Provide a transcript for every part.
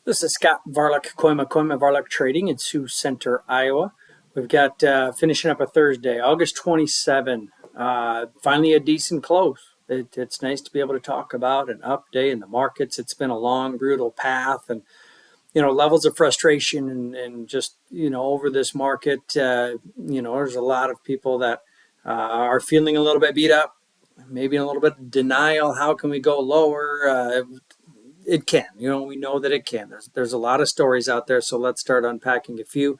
This is Scott Varilek, Varilek Trading in Sioux Center, Iowa. We've got finishing up a Thursday, August 27. Finally a decent close. It's nice to be able to talk about an up day in the markets. It's been a long, brutal path, and levels of frustration and just over this market. There's a lot of people that are feeling a little bit beat up, maybe a little bit of denial. How can we go lower? It can. We know that it can. There's a lot of stories out there, so let's start unpacking a few.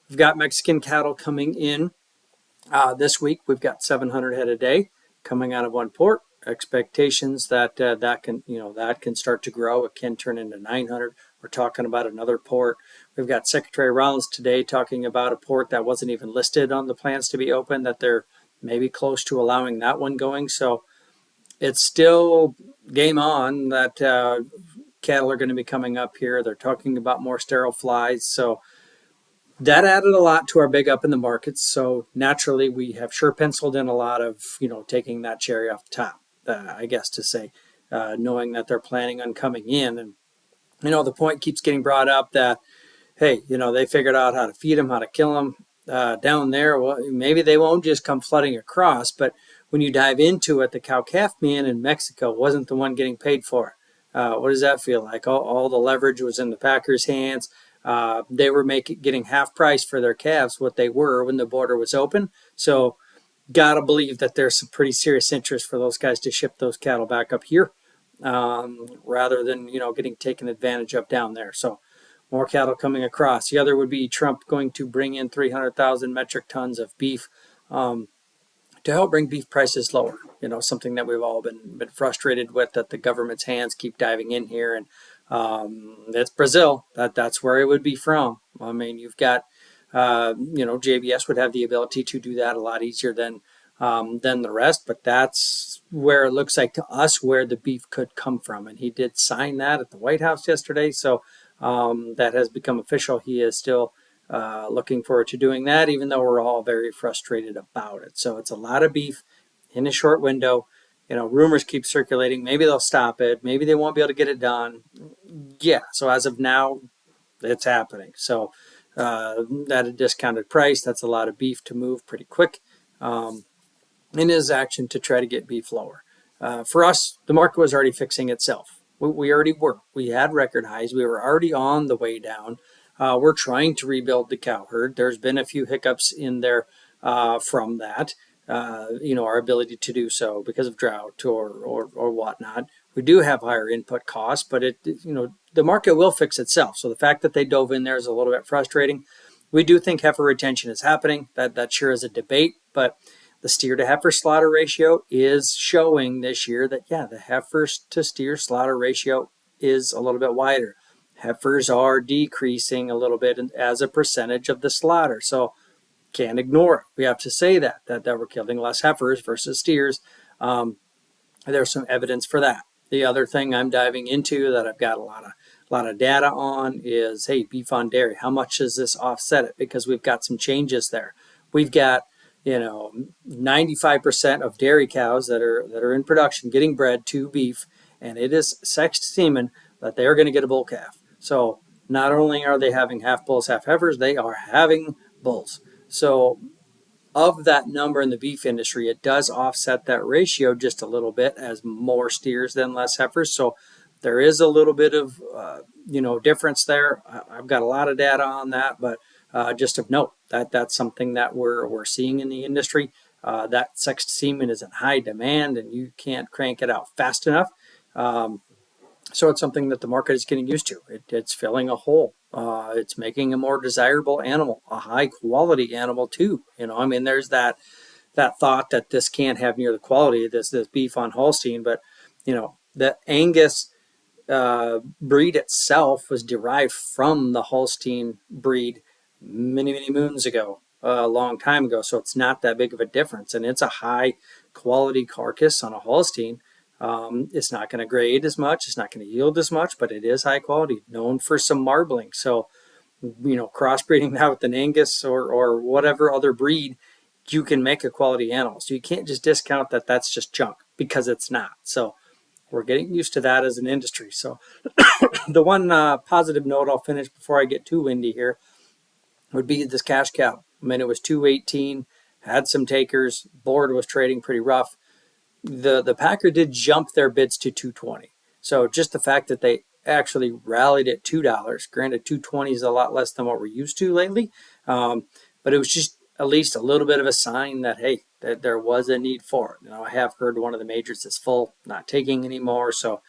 We've got Mexican cattle coming in this week. We've got 700 head a day coming out of one port. Expectations that that can start to grow. It can turn into 900. We're talking about another port. We've got Secretary Rollins today talking about a port that wasn't even listed on the plans to be open, that they're maybe close to allowing that one going. So it's still game on that cattle are going to be coming up here. They're talking about more sterile flies. So that added a lot to our big up in the markets. So naturally, we have sure penciled in a lot of, taking that cherry off the top, I guess to say, knowing that they're planning on coming in. And, the point keeps getting brought up that, hey, they figured out how to feed them, how to kill them down there. Well, maybe they won't just come flooding across, but when you dive into it, the cow-calf man in Mexico wasn't the one getting paid for it. What does that feel like? All the leverage was in the packers' hands. They were getting half price for their calves, what they were when the border was open. So gotta believe that there's some pretty serious interest for those guys to ship those cattle back up here rather than, getting taken advantage of down there. So more cattle coming across. The other would be Trump going to bring in 300,000 metric tons of beef to help bring beef prices lower. Something that we've all been frustrated with, that the government's hands keep diving in here. And it's Brazil. That's where it would be from. I mean, you've got, JBS would have the ability to do that a lot easier than the rest. But that's where it looks like to us where the beef could come from. And he did sign that at the White House yesterday. So that has become official. He is still looking forward to doing that, even though we're all very frustrated about it. So it's a lot of beef in a short window. Rumors keep circulating. Maybe they'll stop it. Maybe they won't be able to get it done. Yeah. So as of now, it's happening. So at a discounted price, that's a lot of beef to move pretty quick. In his action to try to get beef lower. For us, the market was already fixing itself. We already were. We had record highs. We were already on the way down. We're trying to rebuild the cow herd. There's been a few hiccups in there from that, our ability to do so because of drought or whatnot. We do have higher input costs, but the market will fix itself. So the fact that they dove in there is a little bit frustrating. We do think heifer retention is happening. That sure is a debate, but the steer to heifer slaughter ratio is showing this year that, the heifers to steer slaughter ratio is a little bit wider. Heifers are decreasing a little bit as a percentage of the slaughter. So can't ignore it. We have to say that we're killing less heifers versus steers. There's some evidence for that. The other thing I'm diving into that I've got a lot of data on is, hey, beef on dairy. How much does this offset it? Because we've got some changes there. We've got 95% of dairy cows that are in production getting bred to beef, and it is sexed semen that they are going to get a bull calf. So not only are they having half bulls, half heifers, they are having bulls. So of that number in the beef industry, it does offset that ratio just a little bit as more steers than less heifers. So there is a little bit of, difference there. I've got a lot of data on that, but just of note that's something that we're seeing in the industry. That sexed semen is in high demand and you can't crank it out fast enough. So it's something that the market is getting used to. It's filling a hole. It's making a more desirable animal, a high quality animal too. There's that thought that this can't have near the quality of this beef on Holstein, but the Angus breed itself was derived from the Holstein breed many, many moons ago, a long time ago. So it's not that big of a difference, and it's a high quality carcass on a Holstein. It's not going to grade as much. It's not going to yield as much, but it is high quality, known for some marbling. So, crossbreeding that with an Angus or whatever other breed, you can make a quality animal. So you can't just discount that that's just junk, because it's not. So we're getting used to that as an industry. So the one positive note I'll finish before I get too windy here would be this cash cow. I mean, it was 218, had some takers, board was trading pretty rough. The Packer did jump their bids to 220. So just the fact that they actually rallied at $2, granted 220 is a lot less than what we're used to lately, but it was just at least a little bit of a sign that, hey, that there was a need for it. I have heard one of the majors is full, not taking anymore. So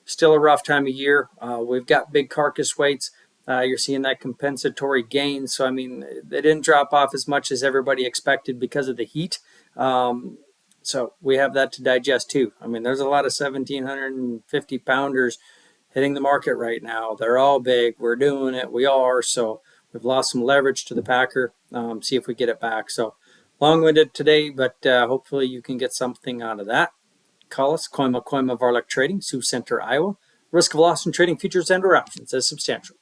still a rough time of year. We've got big carcass weights. You're seeing that compensatory gain. So, I mean, they didn't drop off as much as everybody expected because of the heat. So we have that to digest too. I mean, there's a lot of 1,750 pounders hitting the market right now. They're all big. We're doing it. We are. So we've lost some leverage to the Packer. See if we get it back. So long-winded today, but hopefully you can get something out of that. Call us, Koima Varilek Trading, Sioux Center, Iowa. Risk of loss in trading futures and or options is substantial.